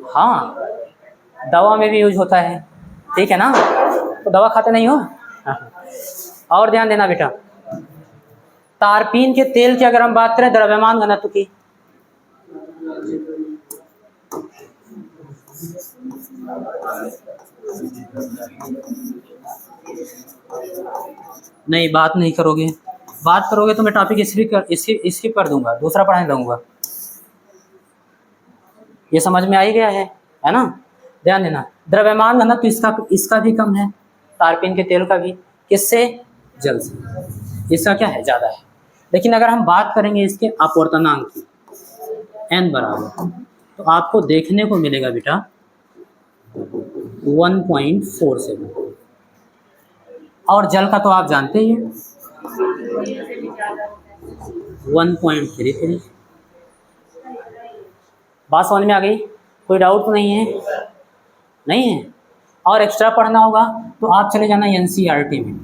हाँ, दवा में भी यूज होता है, ठीक है ना? तो दवा खाते नहीं हो? और ध्यान देना बेटा, तारपीन के तेल की अगर हम बात करें द्रव्यमान घनत्व की, नहीं बात नहीं करोगे। बात करोगे तो मैं टॉपिक स्किप कर दूंगा, दूसरा पढ़ाने लगूंगा। ये समझ में आ ही गया है ना? ध्यान देना, द्रव्यमान घनत्व इसका भी कम है, तारपीन के तेल का भी। किससे? जल से। इसका क्या है? ज़्यादा है। लेकिन अगर हम बात करेंगे इसके अपवर्तनांक की, n बराबर, तो आपको देखने को मिलेगा बेटा 1.47। और जल का तो आप जानते ही हैं 1.33। बात समझ में आ गई? कोई डाउट तो नहीं है? नहीं है? और एक्स्ट्रा पढ़ना होगा तो आप चले जाना NCERT में।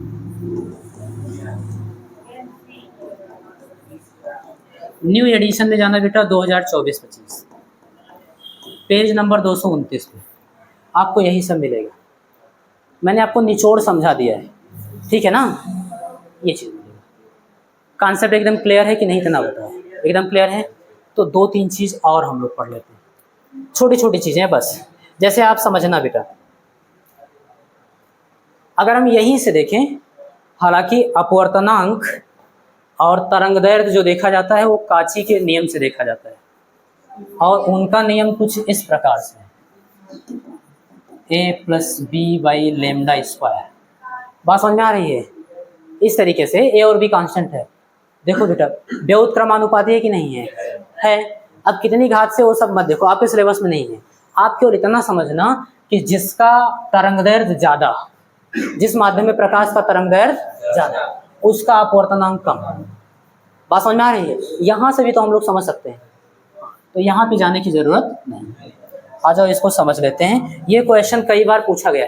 न्यू एडिशन में जाना बेटा 2024-25, पेज नंबर 229 में आपको यही सब मिलेगा। मैंने आपको निचोड़ समझा दिया है, ठीक है ना? ये चीज़ कॉन्सेप्ट एकदम क्लियर है कि नहीं? इतना बताओ, एकदम क्लियर है? तो 2-3 चीज़ और हम लोग पढ़ लेते हैं, छोटी छोटी चीज़ें बस, जैसे आप समझना बेटा। अगर हम यहीं से देखें, हालांकि अपवर्तनांक और तरंगदैर्घ्य जो देखा जाता है वो काची के नियम से देखा जाता है, और उनका नियम कुछ इस प्रकार से है, a+b/λ²। बात समझ में आ रही है? इस तरीके से a और b कांस्टेंट है। देखो बेटा, व्युत्क्रमानुपाती है कि नहीं है? है। अब कितनी घात से वो सब मत देखो, आपके सिलेबस में नहीं है। आप केवल इतना समझना कि जिसका तरंगदैर्घ्य ज़्यादा, जिस माध्यम में प्रकाश का तरंगदैर्घ्य ज़्यादा, उसका अपवर्तनांक कम। बात समझ में आ रही है? यहाँ से भी तो हम लोग समझ सकते हैं। तो यहाँ पे जाने की ज़रूरत नहीं। आ जाओ इसको समझ लेते हैं। ये क्वेश्चन कई बार पूछा गया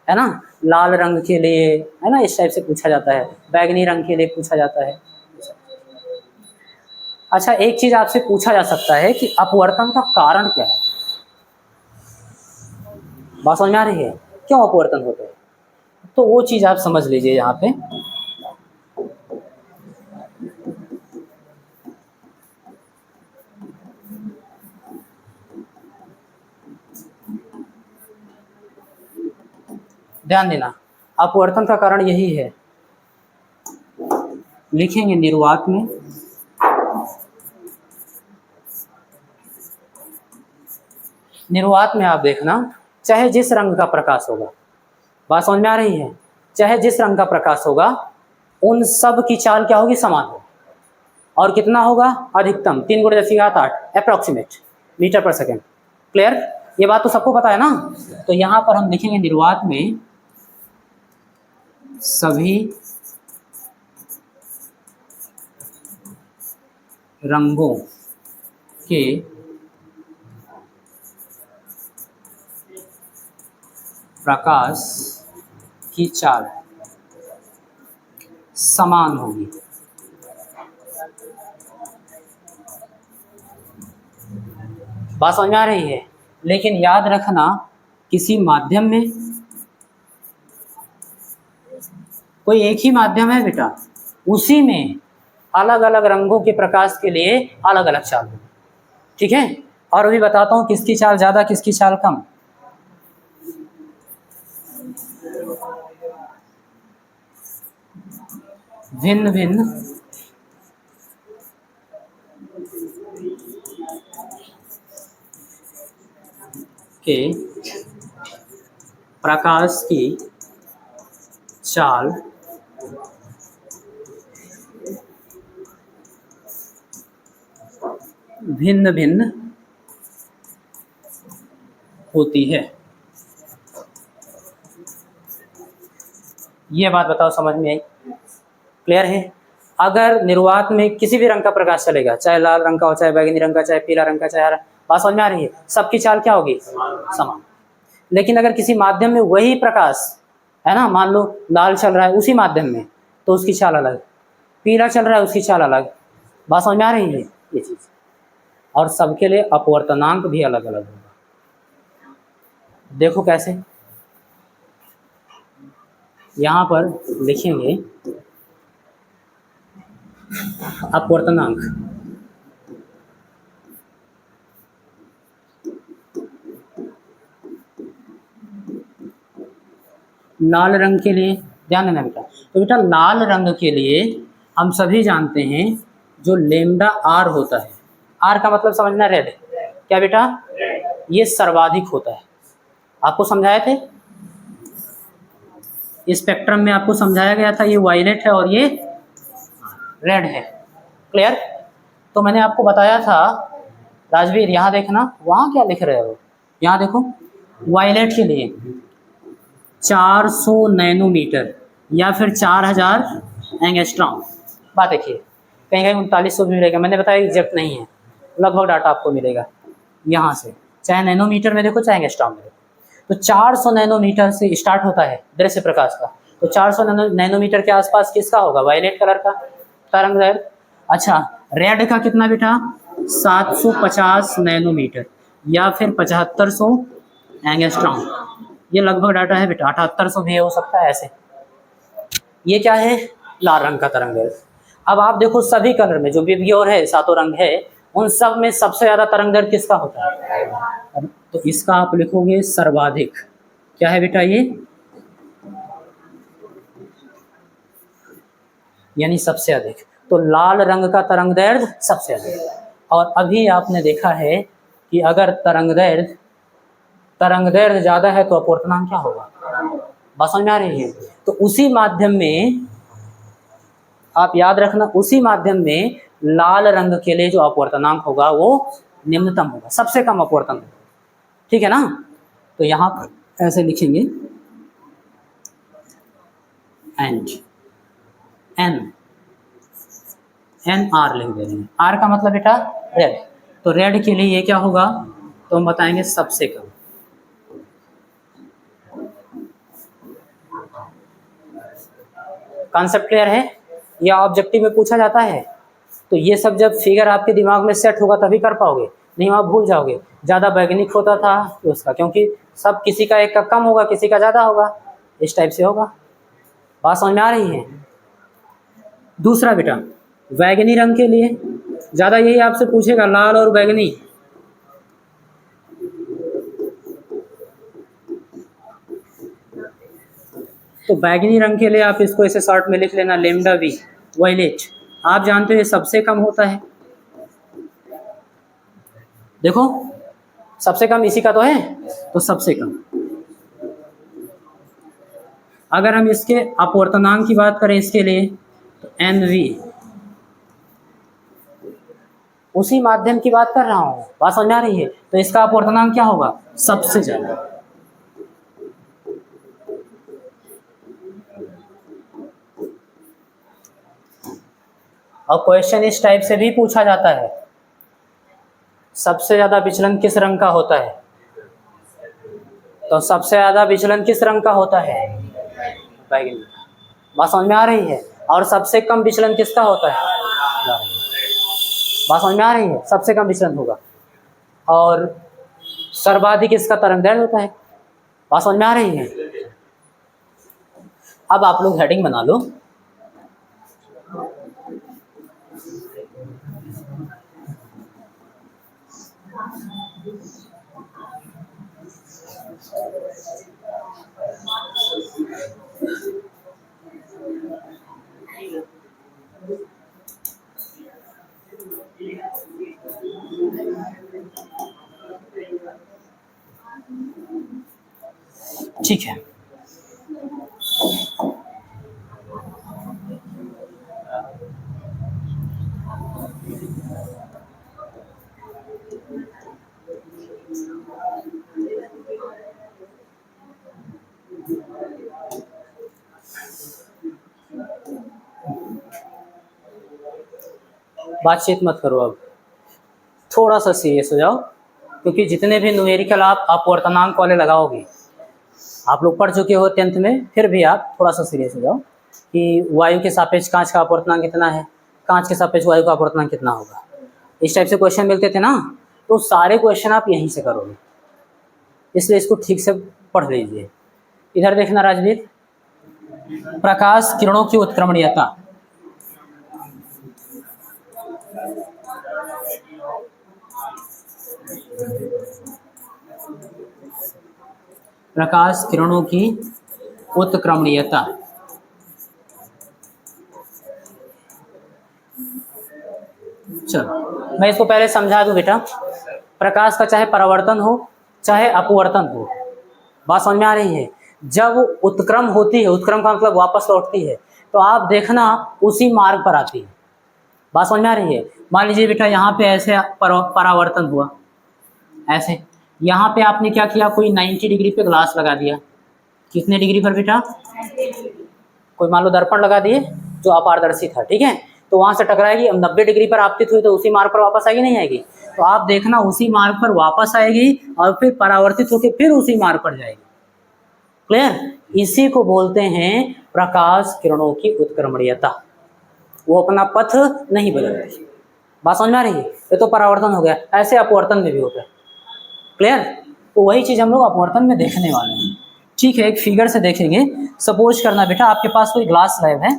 है ना, लाल रंग के लिए है ना, इस टाइप से पूछा जाता है, बैगनी रंग के लिए पूछा जाता है। अच्छा, एक चीज़ आपसे पूछा जा सकता है कि अपवर्तन का कारण क्या है। बात समझ में आ रही है, क्यों अपवर्तन होता है, तो वो चीज़ आप समझ लीजिए यहाँ पे। ध्यान देना, अपवर्तन का कारण यही है, लिखेंगे निर्वात में निर्वात में आप देखना, चाहे जिस रंग का प्रकाश होगा, बात समझ में आ रही है, चाहे जिस रंग का प्रकाश होगा उन सब की चाल क्या होगी, समान होगी। और कितना होगा, अधिकतम 3 × 10⁸ अप्रॉक्सीमेट मीटर पर सेकेंड। क्लियर, ये बात तो सबको पता है ना। तो यहाँ पर हम लिखेंगे निर्वात में सभी रंगों के प्रकाश की चाल समान होगी। बात समझ में आ रही है, लेकिन याद रखना किसी माध्यम में, कोई एक ही माध्यम है बेटा, उसी में अलग अलग रंगों के प्रकाश के लिए अलग अलग चाल होगी। ठीक है, और अभी बताता हूँ किसकी चाल ज़्यादा किसकी चाल कम। भिन्न भिन्न के प्रकाश की चाल भिन्न भिन्न होती है। ये बात बताओ समझ में आई, क्लियर है। अगर निर्वात में किसी भी रंग का प्रकाश चलेगा, चाहे लाल रंग का हो, चाहे बैगनी रंग का, चाहे पीला रंग का, चाहे हरा, बात समझ में आ रही है, सबकी चाल क्या होगी, समान। लेकिन अगर किसी माध्यम में वही प्रकाश है ना, मान लो लाल चल रहा है उसी माध्यम में, तो उसकी चाल अलग, पीला चल रहा है उसकी चाल अलग। बात समझ में आ रही है ये चीज़। और सबके लिए अपवर्तनांक भी अलग अलग होगा। देखो कैसे, यहाँ पर लिखेंगे अपवर्तनांक। लाल रंग के लिए ध्यान देना बेटा, तो बेटा लाल रंग के लिए हम सभी जानते हैं जो लेमडा आर होता है, आर का मतलब समझना रेड, क्या बेटा, ये सर्वाधिक होता है। आपको समझाए थे स्पेक्ट्रम में, आपको समझाया गया था, ये वायलेट है और ये रेड है। क्लियर, तो मैंने आपको बताया था राजवीर, यहाँ देखना, वहाँ क्या लिख रहे हो, यहाँ देखो, वायलेट के लिए 400 नैनोमीटर या फिर 4000 एंगस्ट्रॉम। बात देखिए, कहीं कहीं 3900 भी मिलेगा, मैंने बताया एग्जैक्ट नहीं है, लगभग डाटा आपको मिलेगा यहाँ से, चाहे नैनोमीटर में देखो चाहे एंगस्ट्रॉम में देखो। तो 400 नैनोमीटर से स्टार्ट होता है दृश्य प्रकाश का, तो 400 नैनोमीटर के आसपास किसका होगा, वायलेट कलर का तरंगदैर्घ्य। अच्छा, रेड का कितना बेटा, 750 नैनोमीटर या फिर 7500 एंगस्ट्रॉम। ये लगभग डाटा है बेटा, 7800 भी हो सकता है ऐसे। ये क्या है, लाल रंग का तरंगदैर्घ्य। अब आप देखो सभी कलर में जो विबग्योर है, सातों रंग है, उन सब में सबसे ज़्यादा तरंगदैर्घ्य किसका होता है, तो इसका आप लिखोगे सर्वाधिक। क्या है बेटा ये, यानी सबसे अधिक। तो लाल रंग का तरंगदैर्घ्य सबसे अधिक। और अभी आपने देखा है कि अगर तरंगदैर्घ्य ज़्यादा है तो अपवर्तनांक क्या होगा, बात समझ में आ रही है। तो उसी माध्यम में आप याद रखना, उसी माध्यम में लाल रंग के लिए जो अपवर्तनांक होगा वो निम्नतम होगा, सबसे कम अपवर्तन होगा। ठीक है ना, तो यहाँ पर ऐसे लिखेंगे एंड एन आर लिख दे रहे हैं, आर का मतलब बेटा रेड, तो रेड के लिए ये क्या होगा, तो हम बताएंगे सबसे कम। कॉन्सेप्ट क्लियर है? या ऑब्जेक्टिव में पूछा जाता है तो ये सब जब फिगर आपके दिमाग में सेट होगा तभी कर पाओगे, नहीं आप भूल जाओगे। ज़्यादा वैज्ञानिक होता था तो उसका, क्योंकि सब किसी का एक का कम होगा किसी का ज़्यादा होगा, इस टाइप से होगा। बात समझ में आ रही है? दूसरा बेटा, बैगनी रंग के लिए ज़्यादा यही आपसे पूछेगा, लाल और बैगनी। तो बैगनी रंग के लिए आप इसको ऐसे शॉर्ट में लिख लेना, लेमडा वी वायलेट। आप जानते हो ये सबसे कम होता है, देखो सबसे कम इसी का तो है, तो सबसे कम। अगर हम इसके अपवर्तनांक की बात करें इसके लिए तो एन वी, उसी माध्यम की बात कर रहा हूँ, बात समझ में आ रही है? तो इसका अपवर्तनांक क्या होगा, सबसे ज्यादा। और क्वेश्चन इस टाइप से भी पूछा जाता है, सबसे ज्यादा विचलन किस रंग का होता है, तो सबसे ज्यादा विचलन किस रंग का होता है, बैगनी। बात समझ में आ रही है? और सबसे कम विचलन किसका होता है, बात समझ में आ रही है? सबसे कम विचलन होगा। और सर्वाधिक इसका तरंगदैर्घ्य होता है, बात समझ में आ रही है? अब आप लोग हेडिंग बना लो, ठीक है। बातचीत मत करो, अब थोड़ा सा सीरियस हो जाओ, क्योंकि जितने भी न्यूमेरिकल आप अपवर्तनांक वाले लगाओगे, आप लोग पढ़ चुके हो 10th में, फिर भी आप थोड़ा सा सीरियस हो जाओ कि वायु के सापेक्ष कांच का अपवर्तनांक कितना है, कांच के सापेक्ष वायु का अपवर्तनांक कितना होगा, इस टाइप से क्वेश्चन मिलते थे ना, तो सारे क्वेश्चन आप यहीं से करोगे, इसलिए इसको ठीक से पढ़ लीजिए। इधर देखना राजवीर, प्रकाश किरणों की उत्क्रमणीयता, प्रकाश किरणों की उत्क्रमणीयता। चलो मैं इसको पहले समझा दूं बेटा। प्रकाश का चाहे परावर्तन हो चाहे अपवर्तन हो, बात समझ में आ रही है? जब उत्क्रम होती है, उत्क्रम का मतलब वापस लौटती है, तो आप देखना उसी मार्ग पर आती है, बात समझ में आ रही है? मान लीजिए बेटा यहाँ पे ऐसे परावर्तन हुआ, ऐसे यहाँ पे आपने क्या किया, कोई 90 डिग्री पे ग्लास लगा दिया, कितने डिग्री पर बेटा, कोई मान लो दर्पण लगा दिए जो अपारदर्शी था, ठीक है, तो वहां से टकराएगी, अब 90 डिग्री पर आपतित हुई तो उसी मार्ग पर वापस आएगी, नहीं आएगी? तो आप देखना उसी मार्ग पर वापस आएगी और फिर परावर्तित होकर फिर उसी मार्ग पर जाएगी। क्लियर? इसी को बोलते हैं प्रकाश किरणों की उत्क्रमणीयता, वो अपना पथ नहीं बदलती। बात समझ में आ रही है? ये तो परावर्तन हो गया, ऐसे अपवर्तन में भी होता है। क्लियर? तो वही चीज हम लोग अपवर्तन में देखने वाले हैं। ठीक है, एक फिगर से देखेंगे। सपोज करना बेटा आपके पास कोई ग्लास स्लैब है,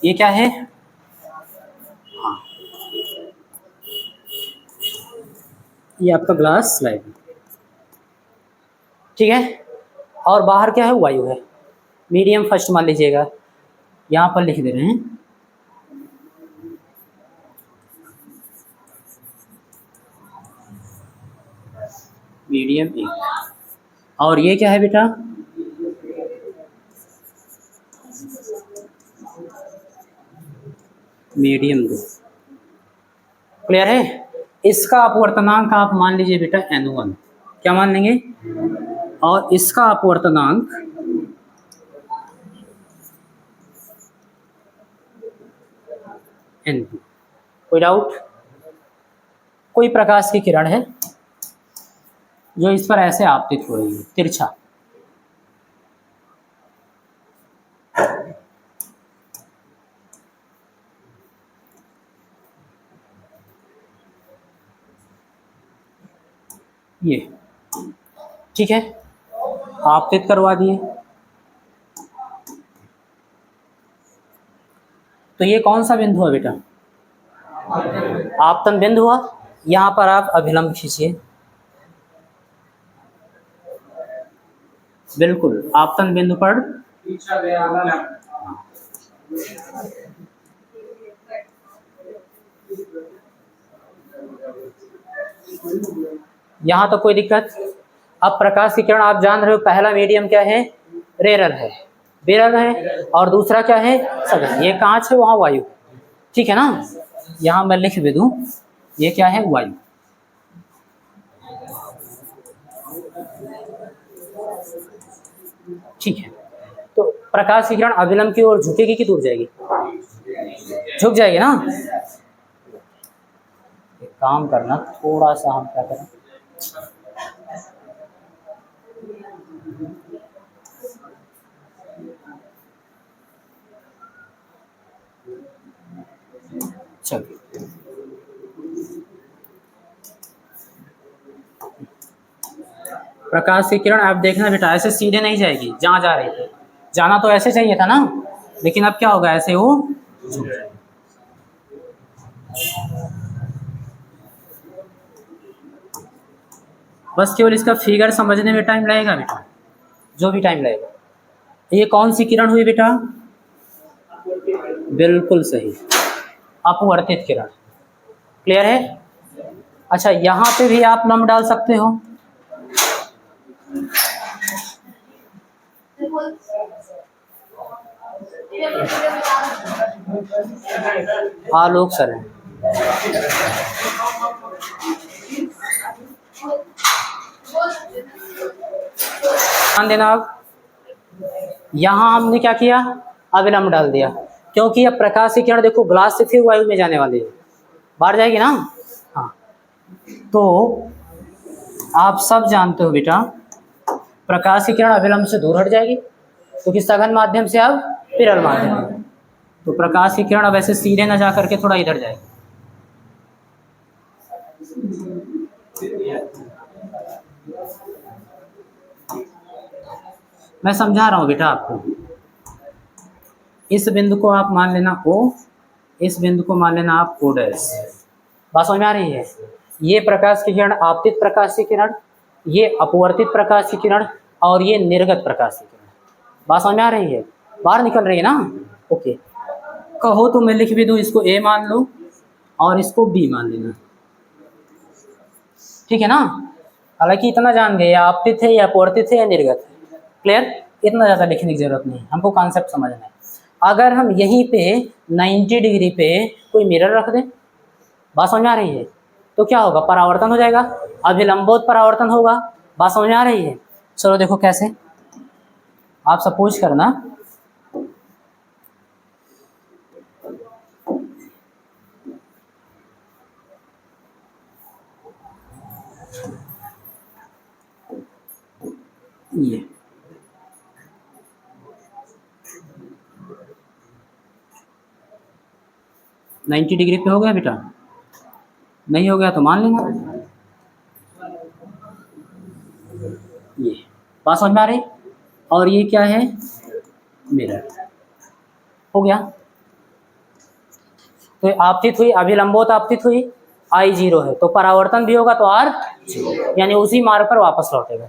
ये क्या है, हाँ ये आपका ग्लास स्लैब, ठीक है, और बाहर क्या है, वायु है। मीडियम फर्स्ट मान लीजिएगा, यहाँ पर लिख दे रहे हैं मीडियम 1, और ये क्या है बेटा, मीडियम 2। क्लियर है? इसका अपवर्तनांक आप मान लीजिए बेटा N1, क्या मान लेंगे, और इसका अपवर्तनांक N2। कोई डाउट? कोई प्रकाश की किरण है जो इस पर ऐसे आपतित हो रही है, तिरछा, ये ठीक है, आपतित करवा दिए। तो ये कौन सा बिंदु है बेटा? आपतन बिंदु हुआ। यहां पर आप अभिलंब खींचिए, बिल्कुल आपतन बिंदु पर यहां तक कोई दिक्कत? अब प्रकाश की किरण आप जान रहे हो, पहला मीडियम क्या है? रेरर है, बेरर है, और दूसरा क्या है? सघन। ये कांच है, वहां वायु, ठीक है ना? यहां मैं लिख भी दूं, ये क्या है? वायु। ठीक है, तो प्रकाश की किरण अभिलंब की ओर झुकेगी कि दूर जाएगी? झुक जाएगी ना? एक काम करना, थोड़ा सा हम क्या करें, चलिए प्रकाश की किरण आप देखना बेटा, ऐसे सीधे नहीं जाएगी जहां जा रही थी। जाना तो ऐसे चाहिए था ना, लेकिन अब क्या होगा? ऐसे वो झुक जाएगी। बस केवल इसका फिगर समझने में टाइम लगेगा बेटा, जो भी टाइम लगेगा। ये कौन सी किरण हुई बेटा? बिल्कुल सही, अपवर्तित किरण। क्लियर है? अच्छा, यहां पे भी आप लंब डाल सकते हो। आलोक सर है, ध्यान देना। अब यहां हमने क्या किया? अविलंब डाल दिया, क्योंकि अब प्रकाश की किरण देखो ग्लास से फिर वायु में जाने वाली है, बाहर जाएगी ना? हाँ, तो आप सब जानते हो बेटा, प्रकाश की किरण अविलंब से दूर हट जाएगी, क्योंकि सघन माध्यम से अब विरल माध्यम है। तो प्रकाश की किरण अब ऐसे सीधे न जा करके थोड़ा इधर जाएगी। मैं समझा रहा हूं बेटा आपको। इस बिंदु को आप मान लेना O, इस बिंदु को मान लेना आप O डैश। बात समझ में आ रही है? ये प्रकाश की किरण आपतित प्रकाश की किरण, ये अपवर्तित प्रकाश की किरण, और ये निर्गत प्रकाश की किरण। बात समझ में आ रही है? बाहर निकल रही है ना? ओके, कहो तो मैं लिख भी दूं, इसको A मान लो और इसको B मान लेना, ठीक है ना? हालांकि इतना जान गए, या आपतित है, या अपवर्तित है, या निर्गत है। क्लियर? इतना ज़्यादा लिखने की जरूरत नहीं, हमको कॉन्सेप्ट समझना है। अगर हम यहीं पे 90 डिग्री पे कोई मिरर रख दें, बात समझ में आ रही है, तो क्या होगा? परावर्तन हो जाएगा, अभिलंबोत परावर्तन होगा। बात समझ में आ रही है? चलो देखो कैसे, आप सपोज करना ये नाइन्टी डिग्री पे हो गया बेटा, नहीं हो गया तो मान लेना। ये बात समझ में आ रही? और ये क्या है? मिरर। हो गया? तो आपतित हुई, अभिलंबोत आपतित हुई, I0 है, तो परावर्तन भी होगा तो R0, यानी उसी मार्ग पर वापस लौटेगा।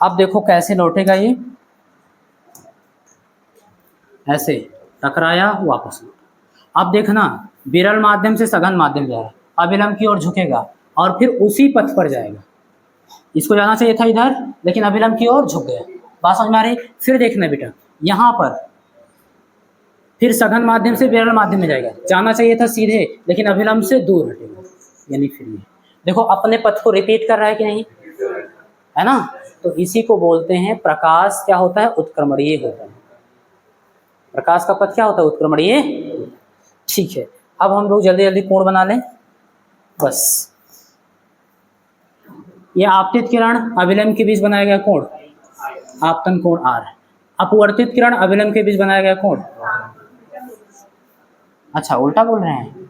अब देखो कैसे लौटेगा, ये ऐसे टकराया, वापस लौटा। अब देखना, विरल माध्यम से सघन माध्यम जा रहा है, अभिलंब की ओर झुकेगा और फिर उसी पथ पर जाएगा। इसको जाना चाहिए था इधर, लेकिन अभिलंब की ओर झुक गया। बात समझ में आ रही? फिर देखना बेटा, यहाँ पर फिर सघन माध्यम से विरल माध्यम में जाएगा, जाना चाहिए था सीधे, लेकिन अभिलंब से दूर हटेगा, यानी फिर ये देखो अपने पथ को रिपीट कर रहा है कि नहीं, है ना? तो इसी को बोलते हैं प्रकाश क्या होता है? उत्क्रमणीय होता है। प्रकाश का पथ क्या होता है? उत्क्रमणीय। ठीक है, अब हम लोग जल्दी जल्दी कोण बना लें बस। ये आपतित किरण अभिलंब के बीच बनाया गया कोण आपतन कोण आर, अपवर्तित किरण अभिलंब के बीच बनाया गया कोण, अच्छा उल्टा बोल रहे हैं,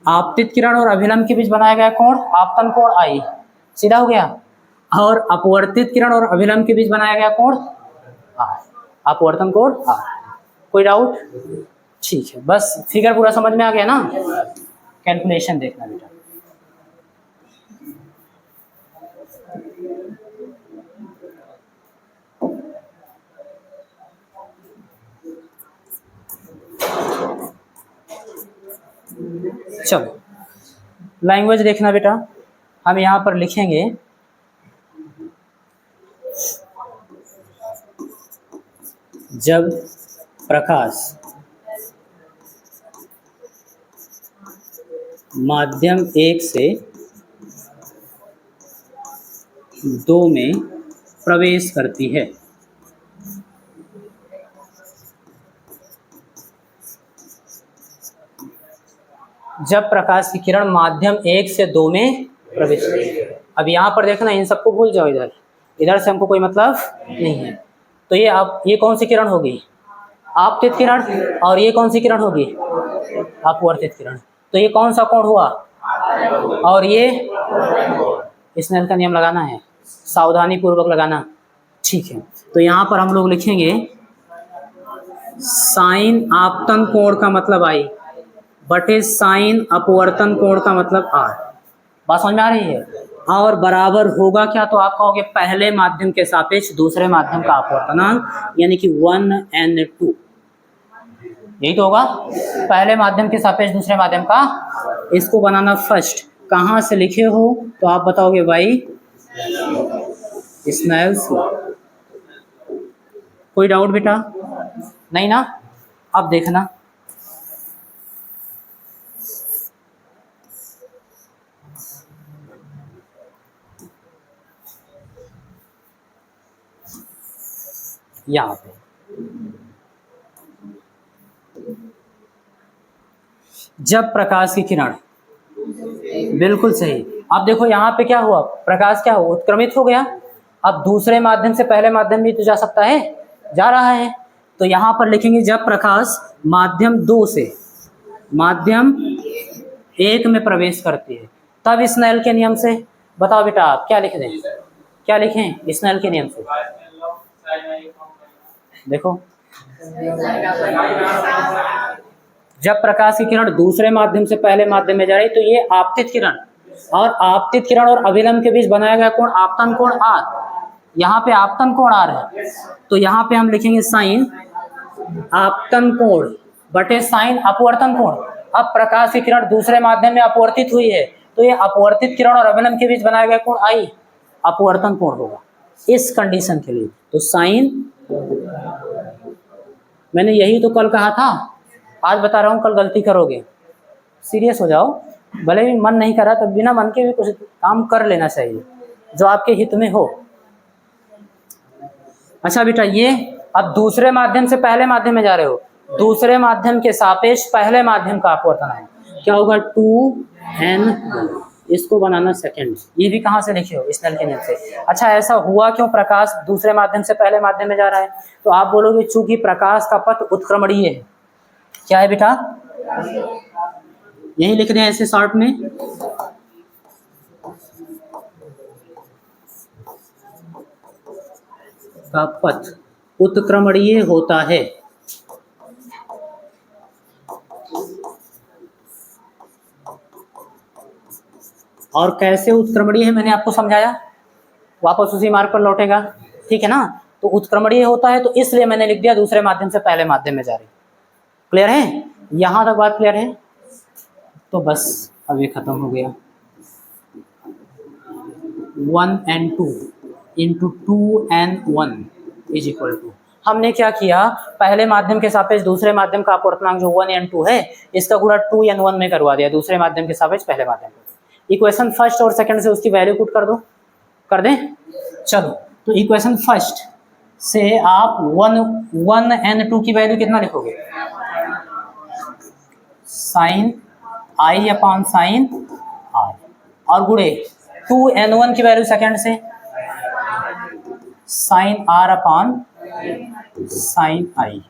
आपतित किरण और अभिलंब के बीच बनाया गया कोण आपतन कोण आई, सीधा हो गया। और अपवर्तित किरण और अभिलंब के बीच बनाया गया कोण आर, अपवर्तन कोण आर। कोई डाउट? ठीक है, बस फिगर पूरा समझ में आ गया ना, कैलकुलेशन देखना बेटा। चलो लैंग्वेज देखना बेटा, हम यहां पर लिखेंगे जब प्रकाश माध्यम 1 से 2 में प्रवेश करती है, जब प्रकाश की किरण माध्यम 1 से 2 में प्रवेश करती है। अब यहाँ पर देखना, इन सबको भूल जाओ, इधर इधर से हमको कोई मतलब नहीं है। तो ये आप, ये कौन सी किरण होगी? आपतित किरण। और ये कौन सी किरण होगी? अपवर्तित किरण। तो ये कौन सा कोण हुआ? और ये स्नेल का नियम लगाना है, सावधानी पूर्वक लगाना, ठीक है। तो यहाँ पर हम लोग लिखेंगे साइन आपतन कोण का मतलब आई बटे साइन अपवर्तन कोण का मतलब आर। बात समझ में आ रही है? और बराबर होगा क्या? तो आप कहोगे पहले माध्यम के सापेक्ष दूसरे माध्यम का अपवर्तनांक, यानी कि 1n2, यही तो होगा, पहले माध्यम के सापेक्ष दूसरे माध्यम का। इसको बनाना फर्स्ट, कहाँ से लिखे हो? तो आप बताओगे भाई स्नेल्स लॉ। कोई डाउट बेटा? नहीं ना? अब देखना, यहाँ पे जब प्रकाश की किरण, बिल्कुल सही। अब देखो यहाँ पे क्या हुआ, प्रकाश क्या हुआ? उत्क्रमित हो गया। अब दूसरे माध्यम से पहले माध्यम भी तो जा सकता है, जा रहा है। तो यहाँ पर लिखेंगे जब प्रकाश माध्यम 2 से माध्यम 1 में प्रवेश करती है, तब स्नेल के नियम से। बताओ बेटा आप क्या लिख दें, क्या लिखें स्नेल के नियम से? देखो, जब प्रकाश की किरण दूसरे माध्यम से पहले माध्यम में जा रही, तो ये आपतित किरण, और आपतित किरण और अभिलंब के बीच बनाया गया कोण आपतन कोण आर। यहाँ पे आपतन कोण आर है, तो यहाँ पे हम लिखेंगे साइन आपतन कोण बटे साइन अपवर्तन कोण। अब प्रकाश की किरण दूसरे माध्यम में अपवर्तित हुई है, तो ये अपवर्तित किरण और अभिलंब के बीच बनाया गया कोण आई अपवर्तन कोण होगा इस कंडीशन के लिए। तो साइन, मैंने यही तो कल कहा था, आज बता रहा हूँ, कल गलती करोगे। सीरियस हो जाओ, भले भी मन नहीं कर रहा, तब बिना मन के भी कुछ काम कर लेना चाहिए जो आपके हित में हो। अच्छा बेटा, ये अब दूसरे माध्यम से पहले माध्यम में जा रहे हो, दूसरे माध्यम के सापेक्ष पहले माध्यम का अपवर्तन है, क्या होगा? 2n, इसको बनाना सेकंड। ये भी कहाँ से लिखे हो? स्नेल के नियम से। अच्छा, ऐसा हुआ क्यों? प्रकाश दूसरे माध्यम से पहले माध्यम में जा रहा है, तो आप बोलोगे चूंकि प्रकाश का पथ उत्क्रमणीय है। क्या है बेटा? यही लिख रहे हैं ऐसे शॉर्ट में, का पथ उत्क्रमणीय होता है। और कैसे उत्क्रमणीय है मैंने आपको समझाया, वापस उसी मार्ग पर लौटेगा, ठीक है ना? तो उत्क्रमणीय होता है, तो इसलिए मैंने लिख दिया दूसरे माध्यम से पहले माध्यम में जा रही। क्लियर है? यहां तक बात क्लियर है? तो बस अब ये खत्म हो गया। 1n2 into 2n1 is equal to, हमने क्या किया, पहले माध्यम के सापेक्ष दूसरे माध्यम का अपवर्तनांक जो 1n2 है, इसका गुणा 2n1 में करवा दिया, दूसरे माध्यम के सापेक्ष पहले माध्यम को। इक्वेशन फर्स्ट और सेकंड से उसकी वैल्यू पुट कर दो, कर दें? चलो, तो इक्वेशन फर्स्ट से आप 1n2 की वैल्यू कितना लिखोगे? Sine I upon sine R, और गुणे 2n1 की वैल्यू सेकेंड से sine R upon sine I.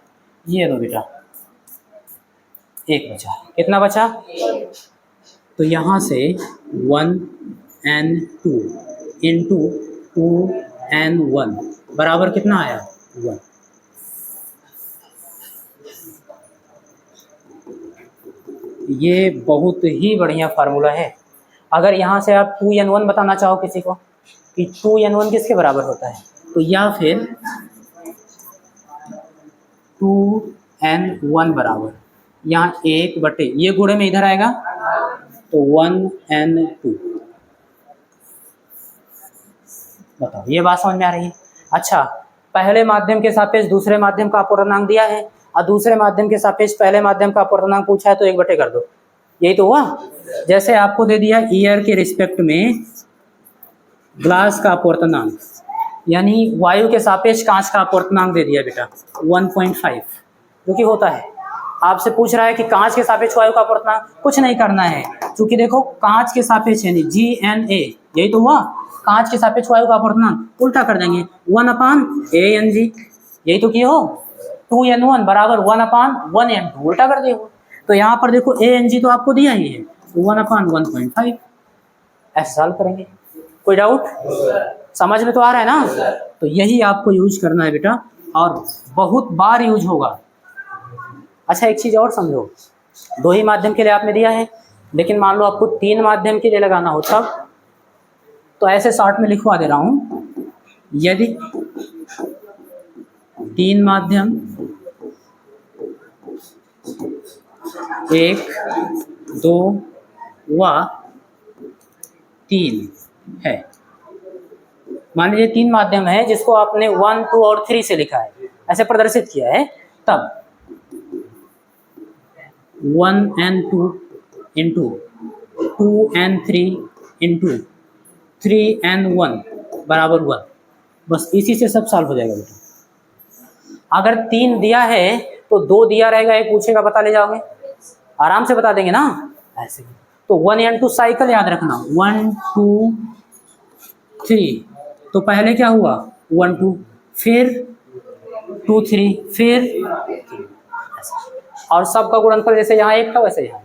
ये दो बेटा, एक बचा, कितना बचा? तो यहाँ से 1n2 इंटू 2n1 बराबर कितना आया? 1। ये बहुत ही बढ़िया फार्मूला है। अगर यहाँ से आप 2n1 बताना चाहो किसी को कि 2n1 किसके बराबर होता है, तो या फिर 2n1 बराबर यहाँ 1/, ये गुणे में इधर आएगा तो 1n2। बताओ, ये बात समझ में आ रही है? अच्छा, पहले माध्यम के सापेक्ष दूसरे माध्यम का अपवर्तनांक दिया है और दूसरे माध्यम के सापेक्ष पहले माध्यम का अपवर्तनांक पूछा है, तो 1/, कर दो। यही तो हुआ। जैसे आपको दे दिया एयर के रिस्पेक्ट में ग्लास का अपवर्तनांक, यानी वायु के सापेक्ष कांच का अपवर्तनांक दे दिया बेटा 1.5, जो कि होता है। आपसे पूछ रहा है कि कांच के सापेक्ष वायु का अपवर्तनांक, कुछ नहीं करना है, क्योंकि देखो कांच के सापेक्ष यानी GNA, यही तो हुआ, कांच के सापेक्ष वायु का अपवर्तनांक उल्टा कर देंगे 1/ANG, यही तो किए हो। 2n1 बराबर 1/1n2 उल्टा कर दे हो। तो यहाँ पर देखो ANG तो आपको दिया ही है, 1/1.5 ऐसे सॉल्व करेंगे। कोई डाउट? समझ में तो आ रहा है ना? तो यही आपको यूज करना है बेटा, और बहुत बार यूज होगा। अच्छा, एक चीज़ और समझो, 2 ही माध्यम के लिए आपने दिया है, लेकिन मान लो आपको 3 माध्यम के लिए लगाना हो तब, तो ऐसे शॉर्ट में लिखवा दे रहा हूँ, यदि 3 माध्यम 1, 2 व 3 है, मान लीजिए 3 माध्यम है जिसको आपने 1, 2 और 3 से लिखा है, ऐसे प्रदर्शित किया है, तब 1n2 into 2n3 into 3n1 बराबर 1। बस इसी से सब सॉल्व हो जाएगा बेटा। अगर 3 दिया है तो 2 दिया रहेगा, एक पूछेगा बता ले जाओगे, आराम से बता देंगे ना ऐसे। तो 1n2 साइकिल याद रखना, 1 2 3, तो पहले क्या हुआ 1 2, फिर 2 3, फिर, और सबका गुणनफल जैसे यहाँ 1 था वैसे यहाँ।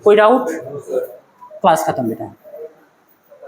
कोई डाउट? क्लास खत्म बेटा।